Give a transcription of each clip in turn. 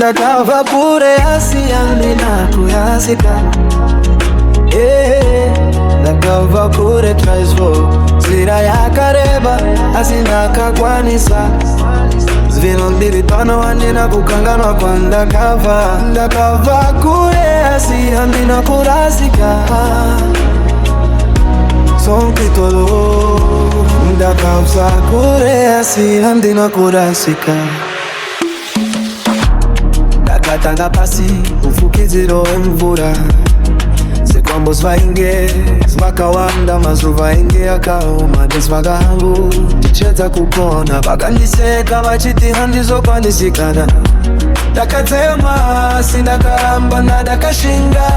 ndakava kure asi handina kurasika. Ndakava kure chaizvo, nzira yakareba asi ndakakwanisa. Zvino ndiri pano handina kukanganwa kwandakabva. Ndakabva kure asi handina kurasika. Sonkitolo ndakabva kure asi handina kurasika. Ndakatanga pasi ufukidziro wemvura. Zikwambo zvainge zvakawanda, mazuva ainge akaoma ndezvaga hangu ndichedza kukona. Vakandiseka vachiti handizokwanisikana. Ndakatema asi ndakaramba ndakashinga.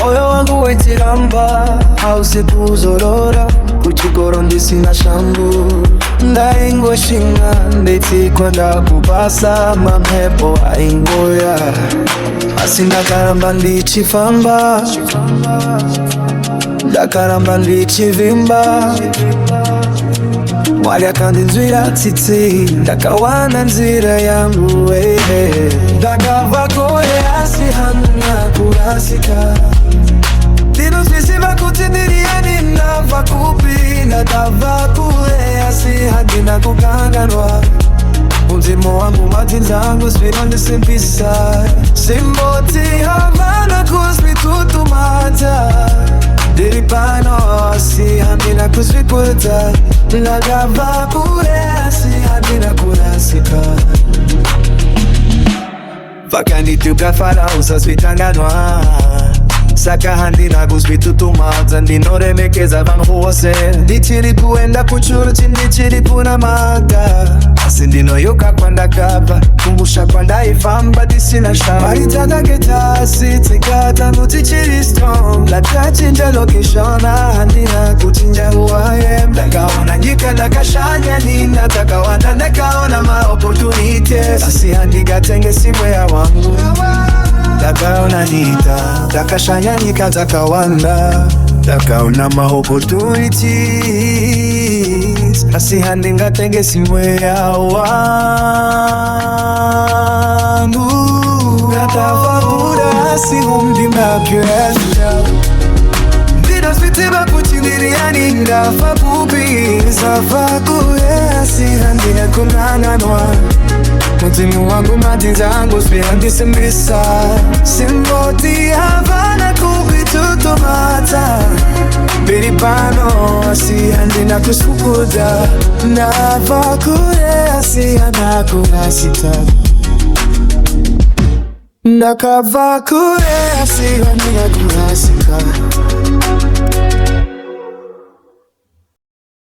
Moyo wangu wechiramba hausi kuzorora. Kuchikoro ndisina shangu ndaingoshinga. Ndetsikwa ndakupasa mamhepo aingoya. Asi ndakaramba ndichifamba, ndakaramba ndichivimba. Mwari akandinzwira tsitsi, ndakawana nzira yangu. Ndakabva kure asi handina kurasika. Ndinozviziva kuti ndiriani ndabva kupi. Ndakabva kure asi handina kukanganwa. Munzimo wangu matinza angu zvinondisimbisa. Simboti havana kuzvitutumata. Ndiri pano asi handina kuzvikudza. Ndakabva kure asi handina kurasika. Vakandituka Farao usazvitanganwa. Saka handina kuzvitutumadza. Ndinoremekeza vanhu vose. Ndichiri kuenda kuchuruchi, ndichiri kunamata. Asi ndinoyoka kwandakabva, kumbusha kwandaifamba ndisina shangu. Mari dzakaketa asi tsika dzangu dzichiri strong. Ndakachinja location handina kuchinja uwaye. Ndakaona nyika ndakashanya nina dzakawanda. Ndakaona maopportunities asi handingatengesi mweya wangu. Ndakaona nyika ndakashanya nyika dzakawanda. Ndakaona maopportunities asi handingatengesi mweya wangu. Ndakabva kure asi ndinapyenda. Ndinozviziva kuti ndiriani ndabva kupi. Ndakabva kure asi handina kukanganwa. Mudzimu wangu matinza angu zvirandisimbisa. Simboti havana kuzvitutumata. Ndiri pano asi handina kuzvikudza. Ndabva kure asi handina kurasika. Ndakabva kure asi handina kurasika.